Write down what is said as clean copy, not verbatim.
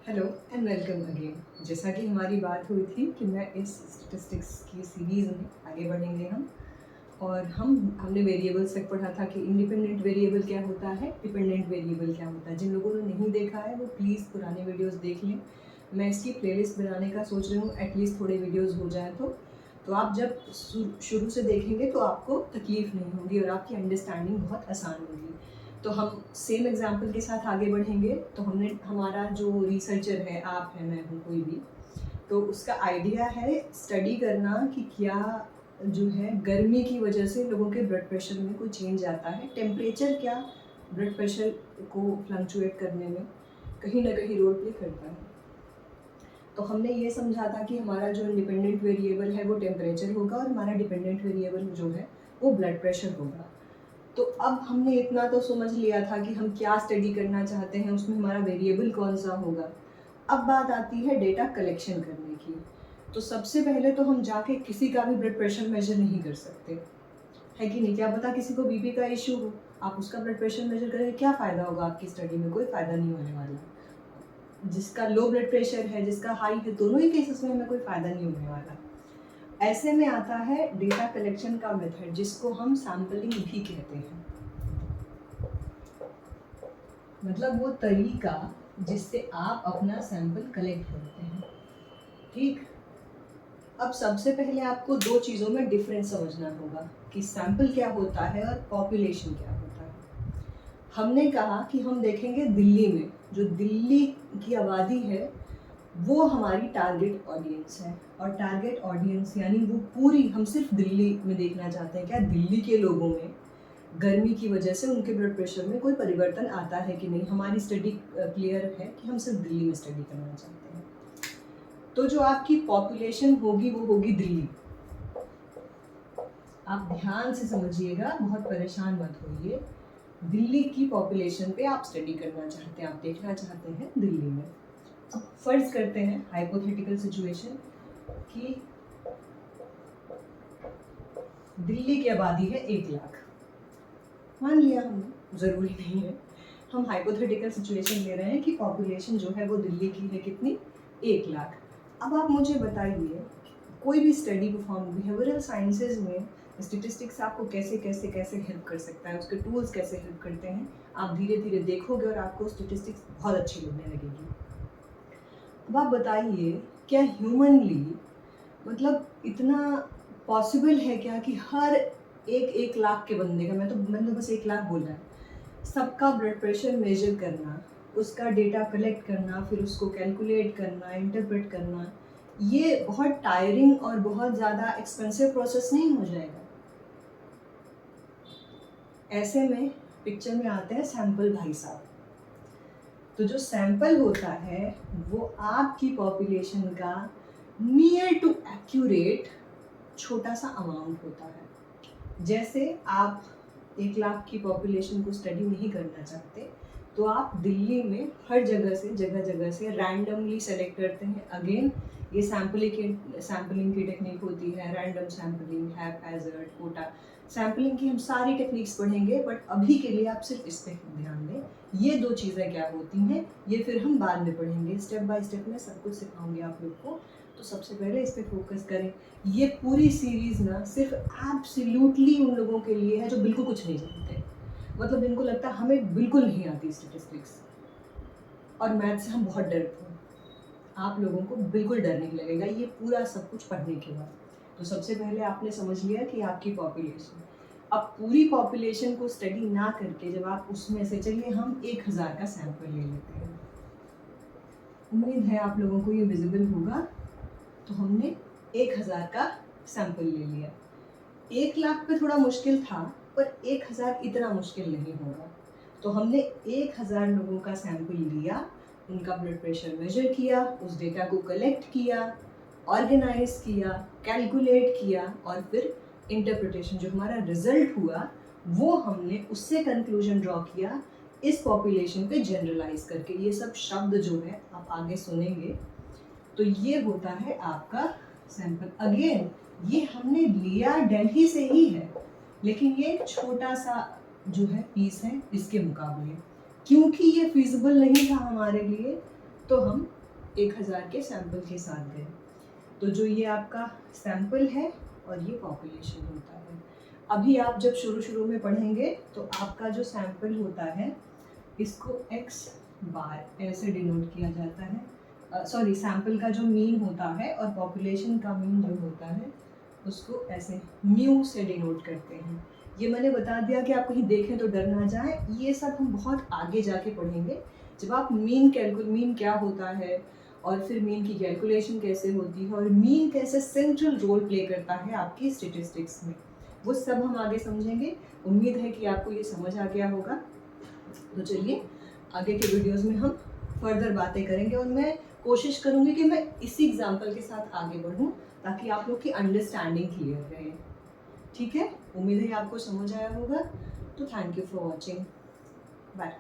Hello and welcome again. जैसा कि हमारी बात हुई थी कि मैं इस स्टैटिस्टिक्स की सीरीज़ में आगे बढ़ेंगे हम, और हमने वेरिएबल्स तक पढ़ा था कि इंडिपेंडेंट वेरिएबल क्या होता है, डिपेंडेंट वेरिएबल क्या होता है। जिन लोगों ने नहीं देखा है वो प्लीज़ पुराने वीडियोस देख लें। मैं इसकी प्लेलिस्ट बनाने का सोच रही हूँ, एटलीस्ट थोड़े वीडियोस हो जाए तो आप जब शुरू से देखेंगे तो आपको तकलीफ़ नहीं होगी और आपकी अंडरस्टैंडिंग बहुत आसान होगी। तो हम सेम एग्जाम्पल के साथ आगे बढ़ेंगे। तो हमारा जो रिसर्चर है, आप है, मैं हूँ, कोई भी, तो उसका आइडिया है स्टडी करना कि क्या जो है गर्मी की वजह से लोगों के ब्लड प्रेशर में कोई चेंज आता है। टेम्परेचर क्या ब्लड प्रेशर को फ्लक्चुएट करने में कहीं ना कहीं रोल प्ले करता है। तो हमने ये समझा था कि हमारा जो इंडिपेंडेंट वेरिएबल है वो टेम्परेचर होगा और हमारा डिपेंडेंट वेरिएबल जो है वो ब्लड प्रेशर होगा। तो अब हमने इतना तो समझ लिया था कि हम क्या स्टडी करना चाहते हैं, उसमें हमारा वेरिएबल कौन सा होगा। अब बात आती है डेटा कलेक्शन करने की। तो सबसे पहले तो हम जाके किसी का भी ब्लड प्रेशर मेजर नहीं कर सकते, है कि नहीं। क्या पता किसी को बीपी का इशू हो, आप उसका ब्लड प्रेशर मेजर करें, क्या फ़ायदा होगा आपकी स्टडी में? कोई फ़ायदा नहीं होने वाला। जिसका लो ब्लड प्रेशर है, जिसका हाई है, दोनों ही केसेस में हमें कोई फ़ायदा नहीं होने वाला। ऐसे में आता है डेटा कलेक्शन का मेथड, जिसको हम सैम्पलिंग भी कहते हैं। मतलब वो तरीका जिससे आप अपना सैंपल कलेक्ट करते हैं। ठीक। अब सबसे पहले आपको दो चीज़ों में डिफरेंस समझना होगा कि सैंपल क्या होता है और पॉपुलेशन क्या होता है। हमने कहा कि हम देखेंगे दिल्ली में, जो दिल्ली की आबादी है वो हमारी टारगेट ऑडियंस है। और टारगेट ऑडियंस यानी वो पूरी, हम सिर्फ दिल्ली में देखना चाहते हैं क्या दिल्ली के लोगों में गर्मी की वजह से उनके ब्लड प्रेशर में कोई परिवर्तन आता है कि नहीं। हमारी स्टडी क्लियर है कि हम सिर्फ दिल्ली में स्टडी करना चाहते हैं। तो जो आपकी पॉपुलेशन होगी वो होगी दिल्ली। आप ध्यान से समझिएगा, बहुत परेशान मत होइए। दिल्ली की पॉपुलेशन पे आप स्टडी करना चाहते हैं, आप देखना चाहते हैं दिल्ली में। अब फर्ज करते हैं हाइपोथेटिकल सिचुएशन कि दिल्ली की आबादी है 1 लाख। मान लिया हमने, ज़रूरी नहीं है, हम हाइपोथेटिकल सिचुएशन ले रहे हैं कि पॉपुलेशन जो है वो दिल्ली की है कितनी, 1 लाख। अब आप मुझे बताइए, कोई भी स्टडी परफॉर्म, बिहेवियरल साइंसेज में स्टेटिस्टिक्स आपको कैसे कैसे कैसे हेल्प कर सकता है, उसके टूल्स कैसे हेल्प करते हैं, आप धीरे धीरे देखोगे और आपको स्टेटिस्टिक्स बहुत अच्छी लगने लगेगी। अब आप बताइए, क्या ह्यूमनली, मतलब इतना पॉसिबल है क्या कि हर एक 1 लाख के बंदे का, मैंने तो बस 1 लाख बोला है, सबका ब्लड प्रेशर मेजर करना, उसका डेटा कलेक्ट करना, फिर उसको कैलकुलेट करना, इंटरप्रेट करना, ये बहुत टायरिंग और बहुत ज़्यादा एक्सपेंसिव प्रोसेस नहीं हो जाएगा? ऐसे में पिक्चर में आते हैं सैंपल भाई साहब। तो जो सैंपल होता है वो आपकी पॉपुलेशन का नियर टू एक्यूरेट छोटा सा अमाउंट होता है। जैसे आप 1 लाख की पॉपुलेशन को स्टडी नहीं करना चाहते, तो आप दिल्ली में हर जगह से रैंडमली सेलेक्ट करते हैं। अगेन, ये सैम्पलिंग की टेक्निक होती है, रैंडम सैम्पलिंग, हैप्पैज़र्ड, कोटा सैम्पलिंग की हम सारी टेक्निक्स पढ़ेंगे, बट अभी के लिए आप सिर्फ इस पे ध्यान दें। ये दो चीज़ें क्या होती हैं ये फिर हम बाद में पढ़ेंगे, स्टेप बाय स्टेप मैं सब कुछ सिखाऊंगी आप लोग को। तो सबसे पहले इस पे फोकस करें। ये पूरी सीरीज़ ना सिर्फ एब्सोल्युटली उन लोगों के लिए है जो बिल्कुल कुछ नहीं जानते, मतलब इनको लगता है हमें बिल्कुल नहीं आती स्टेटिस्टिक्स और मैथ से हम बहुत डरते हैं। आप लोगों को बिल्कुल डर नहीं लगेगा ये पूरा सब कुछ पढ़ने के बाद। तो सबसे पहले आपने समझ लिया कि आपकी पॉपुलेशन, अब पूरी पॉपुलेशन को स्टडी ना करके जब आप उसमें से, चलिए हम 1000 का सैंपल ले लेते हैं, उम्मीद है आप लोगों को ये विजिबल होगा। तो हमने 1000 का सैंपल ले लिया। 1 लाख पे थोड़ा मुश्किल था, पर 1000 इतना मुश्किल नहीं होगा। तो हमने 1000 लोगों का सैंपल लिया, उनका ब्लड प्रेशर मेजर किया, उस डेटा को कलेक्ट किया, ऑर्गेनाइज किया, कैलकुलेट किया, और फिर इंटरप्रिटेशन, जो हमारा रिजल्ट हुआ वो हमने उससे कंक्लूजन ड्रॉ किया इस पॉपुलेशन पे जनरलाइज करके। ये सब शब्द जो है आप आगे सुनेंगे। तो ये होता है आपका सैंपल। अगेन, ये हमने लिया दिल्ली से ही है, लेकिन ये छोटा सा जो है पीस है इसके मुकाबले। क्योंकि ये फिजिबल नहीं था हमारे लिए, तो हम 1000 के सैंपल के साथ गए। तो जो ये आपका सैंपल है और ये पॉपुलेशन होता है। अभी आप जब शुरू में पढ़ेंगे तो आपका जो सैंपल होता है इसको x बार ऐसे डिनोट किया जाता है। सॉरी, सैंपल का जो मीन होता है और पॉपुलेशन का मीन जो होता है उसको ऐसे म्यू से डिनोट करते हैं। ये मैंने बता दिया कि आप कहीं देखें तो डर ना जाए, ये सब हम बहुत आगे जाके पढ़ेंगे जब आप मीन क्या होता है और फिर मीन की कैलकुलेशन कैसे होती है और मीन कैसे सेंट्रल रोल प्ले करता है आपकी स्टेटिस्टिक्स में, वो सब हम आगे समझेंगे। उम्मीद है कि आपको ये समझ आ गया होगा। तो चलिए आगे के वीडियोस में हम फर्दर बातें करेंगे और मैं कोशिश करूँगी कि मैं इसी एग्जाम्पल के साथ आगे बढ़ूँ ताकि आप लोग की अंडरस्टैंडिंग क्लियर रहे। ठीक है, उम्मीद है आपको समझ आया होगा। तो thank you for watching, bye.